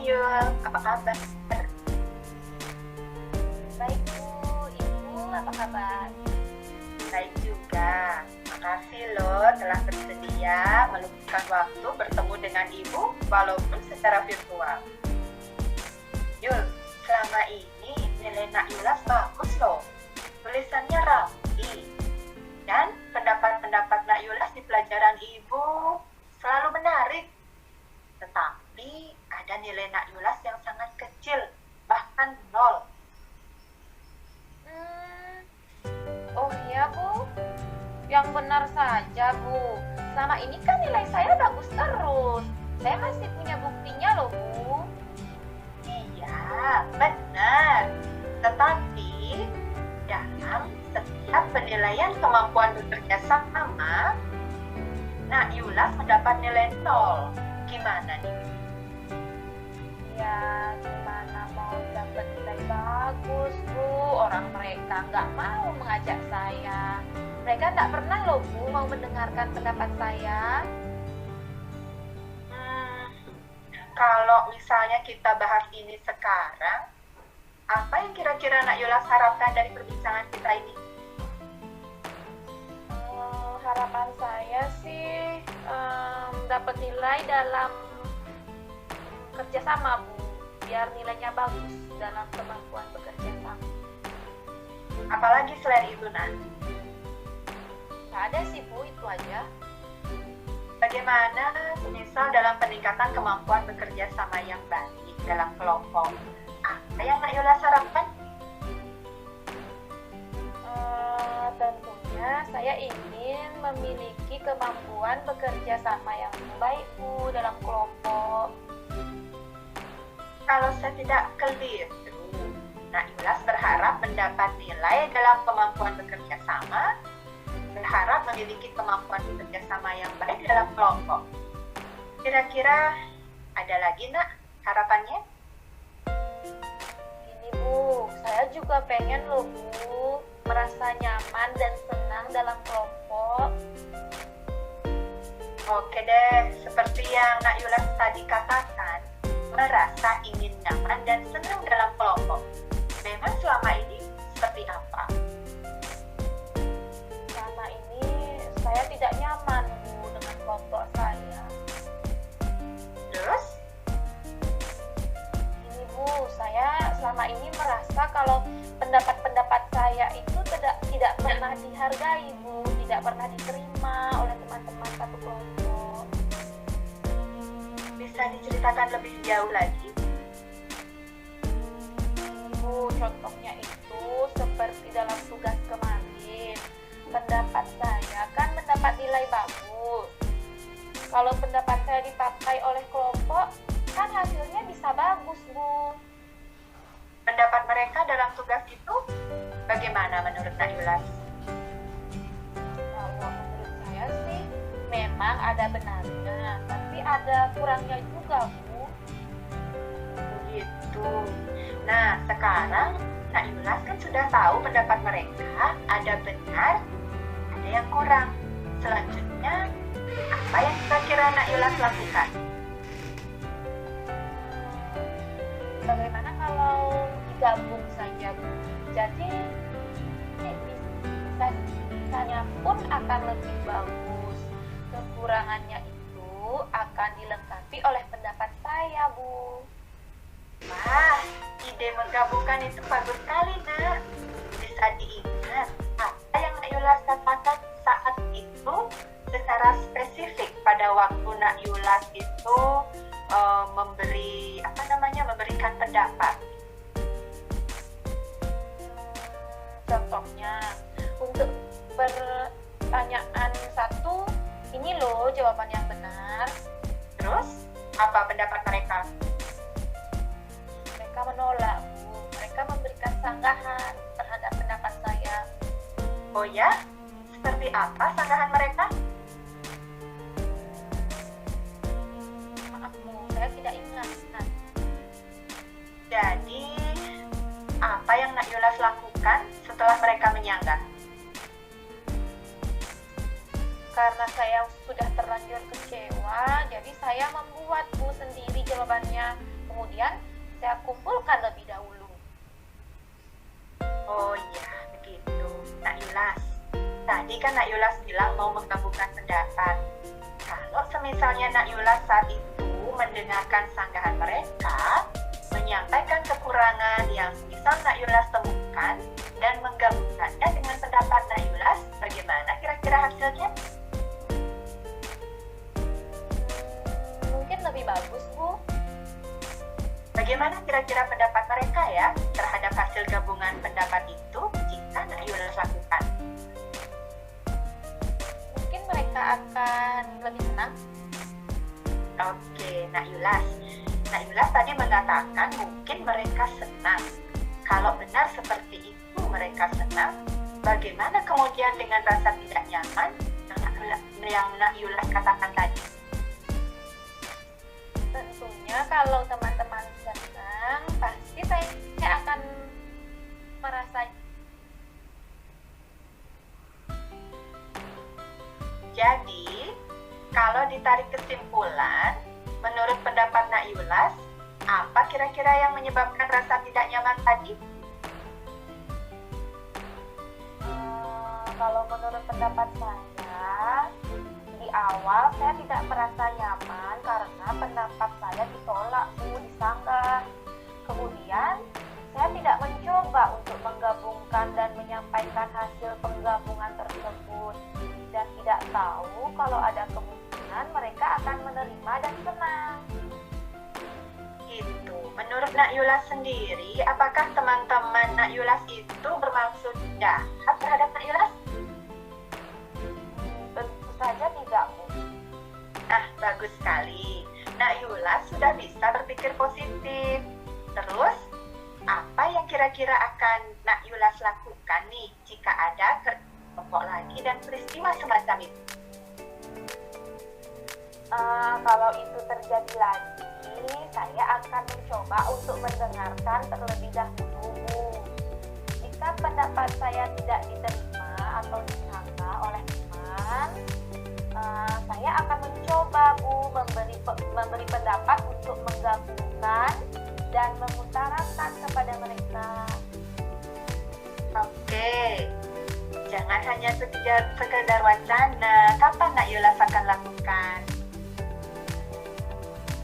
Yul, apa kabar? Baik Bu, Ibu apa kabar? Baik juga. Makasih loh telah bersedia meluangkan waktu bertemu dengan Ibu walaupun secara virtual. Yul, selama ini nilai Nak Yulas bagus loh. Tulisannya rapi. Dan pendapat-pendapat Nak Yulas di pelajaran Ibu selalu menarik. Tetapi ada nilai Nak Yulas yang sangat kecil, bahkan nol. Oh iya Bu, yang benar saja Bu. Selama ini kan nilai saya bagus terus. Saya masih punya buktinya loh Bu. Iya, benar. Tetapi dalam setiap penilaian kemampuan bekerja sama, Nak Yulas mendapat nilai nol. Gimana nih? Ya gimana mau dapat nilai bagus Bu. Orang mereka nggak mau mengajak saya. Mereka nggak pernah loh Bu mau mendengarkan pendapat saya. Kalau misalnya kita bahas ini sekarang, apa yang kira-kira Nak Yulas harapkan dari perbincangan kita ini? Harapan saya sih dapat nilai dalam kerjasama Bu, biar nilainya bagus dalam kemampuan bekerja sama. Apalagi selain itu, Nak? Nggak ada sih Bu, itu aja. Bagaimana misal dalam peningkatan kemampuan bekerja sama yang baik dalam kelompok? Apa yang Nak Yulas harapkan? Tentunya saya ingin memiliki kemampuan bekerja sama yang baik Bu dalam kelompok. Kalau saya tidak keliru, Nak Yulas berharap mendapat nilai dalam kemampuan bekerja sama, berharap memiliki kemampuan bekerja sama yang baik dalam kelompok. Kira-kira ada lagi, Nak, harapannya? Ini Bu, saya juga pengen loh Bu, merasa nyaman dan senang dalam kelompok. Oke deh, seperti yang Nak Yulas tadi katakan, merasa ingin nyaman dan senang dalam kelompok. Memang selama ini seperti apa? Selama ini saya tidak nyaman Bu dengan kelompok saya. Terus? Ini Bu, saya selama ini merasa kalau pendapat-pendapat saya itu tidak pernah dihargai Bu, tidak pernah diterima oleh teman-teman satu kelompok. Bisa diceritakan lebih jauh lagi? Bu, contohnya itu seperti dalam tugas kemarin, pendapat saya kan mendapat nilai bagus. Kalau pendapat saya dipakai oleh kelompok, kan hasilnya bisa bagus Bu. Pendapat mereka dalam tugas itu bagaimana menurut Nak Yulas? Kalau menurut saya sih memang ada benarnya, tapi ada kurangnya juga Bu. Begitu. Nah, sekarang Nak Yulas kan sudah tahu pendapat mereka ada benar, ada yang kurang. Selanjutnya, apa yang kira-kira Nak Yulas lakukan? Bagaimana kalau digabung saja Bu? Jadi bisanya pun akan lebih bagus. Kekurangannya itu akan dilengkapi oleh pendapat saya Bu. Wah, ide menggabungkan itu bagus sekali, Nak. Bisa diingat apa yang Nak Yulas katakan saat itu secara spesifik pada waktu Nak Yulas itu memberikan pendapat. Contohnya, untuk pertanyaan satu, ini loh jawaban yang benar. Terus, apa pendapat mereka? Mereka menolak Bu, mereka memberikan sanggahan terhadap pendapat saya. Oh ya? Seperti apa sanggahan mereka? Maaf Bu, saya tidak ingat. Jadi, apa yang Nak Yulas lakukan setelah mereka menyanggah? Karena saya sudah terlanjur kecewa, jadi saya membuat Bu sendiri jawabannya. kemudian saya kumpulkan lebih dahulu. Oh iya, begitu. Nak Yulas, tadi kan Nak Yulas bilang mau menggabungkan pendapat. Kalau semisalnya Nak Yulas saat itu mendengarkan sanggahan mereka, menyampaikan kekurangan yang misal Nak Yulas temukan, dan menggabungkannya dengan pendapat Nak Yulas, bagaimana kira-kira hasilnya? Mungkin lebih bagus, Bu. Bagaimana kira-kira pendapat mereka ya terhadap hasil gabungan pendapat itu jika Nak Yulas lakukan? Mungkin mereka akan lebih senang. Oke, Nak Yulas. Nak Yulas tadi mengatakan mungkin mereka senang. Kalau benar seperti itu mereka senang, bagaimana kemudian dengan rasa tidak nyaman yang Nak Yulas katakan tadi? Tentunya kalau teman-teman senang, pasti saya akan merasa. Jadi, kalau ditarik kesimpulan, menurut pendapat Nak Yulas, apa kira-kira yang menyebabkan rasa tidak nyaman tadi? Kalau menurut pendapat saya, di awal saya tidak merasa nyaman karena pendapat saya ditolak, Bu, disanggah. Kemudian saya tidak mencoba untuk menggabungkan dan menyampaikan hasil penggabungan tersebut, dan tidak tahu kalau ada kemungkinan mereka akan menerima dan senang. Gitu. Menurut Nak Yulas sendiri, apakah teman-teman Nak Yulas itu bermaksud jahat terhadap Nak Yulas? Tentu saja tidak, Bu. Nah, bagus sekali. Nak Yulas sudah bisa berpikir positif. Terus, apa yang kira-kira akan Nak Yulas lakukan nih jika ada kelompok lagi dan peristiwa semacam itu? Kalau itu terjadi lagi, saya akan mencoba untuk mendengarkan terlebih dahulu, Bu. Jika pendapat saya tidak diterima atau disangka oleh teman, saya akan mencoba, Bu, memberi pendapat untuk menggabungkan dan mengutarakan kepada mereka. Oke, jangan hanya sekedar wacana. Kapan Nak Yulas akan lakukan?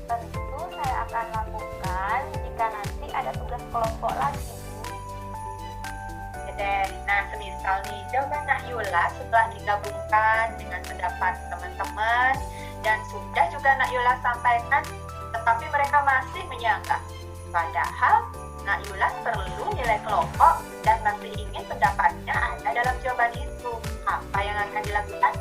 Tentu saya akan lakukan jika nanti ada tugas kelompok lagi, Bu. Deh, nah semisal nih jawaban Nak Yulas setelah digabungkan dengan pendapat teman-teman dan sudah juga Nak Yulas sampaikan, tetapi mereka masih menyanggah. Padahal Nak Yulas perlu nilai kelompok dan masih ingin pendapatnya ada dalam jawaban itu. Apa yang akan dilakukan?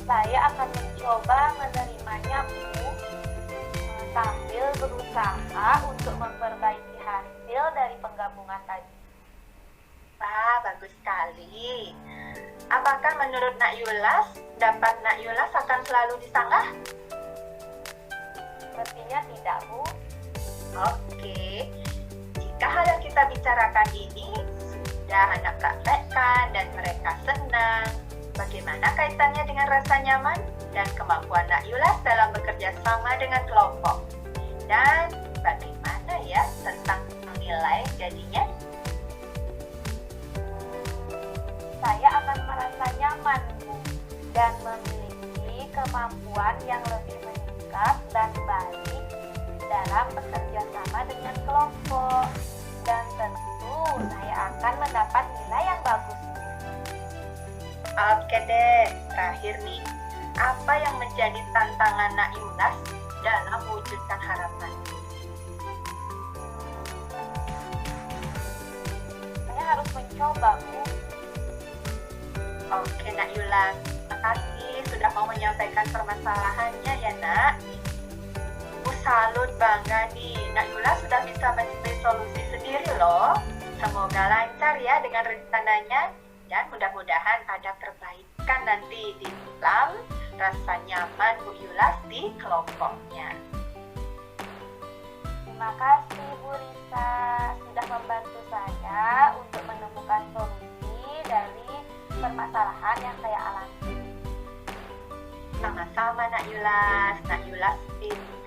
Saya akan mencoba menerimanya, Bu, sambil berusaha untuk memperbaiki hasil dari penggabungan tadi. Wah, bagus sekali. Apakah menurut Nak Yulas, pendapat Nak Yulas akan selalu disanggah? Sepertinya tidak, Bu. Oke, jika hal yang kita bicarakan ini sudah anak praktekkan dan mereka senang, bagaimana kaitannya dengan rasa nyaman dan kemampuan Nak Yulas dalam bekerja sama dengan kelompok? Dan bagaimana ya tentang nilai jadinya? Saya akan merasa nyaman, Bu, dan memiliki kemampuan yang lebih meningkat dan baik dalam bekerja sama dengan kelompok. Dan tentu saya akan mendapat nilai yang bagus. Oke deh, terakhir nih, apa yang menjadi tantangan Nak Yulas dalam mewujudkan harapan? Saya harus mencoba, Bu. Oke Nak Yulas, terima kasih sudah mau menyampaikan permasalahannya ya Nak. Salut, bangga nih, Nak Yulas sudah bisa mencari solusi sendiri loh. Semoga lancar ya dengan rencananya. Dan mudah-mudahan ada perbaikan nanti di dalam rasa nyaman Bu Yulas di kelompoknya. Terima kasih, Bu Risa, sudah membantu saya untuk menemukan solusi dari permasalahan yang saya alami. Sama-sama Nak Yulas. Nak Yulas tim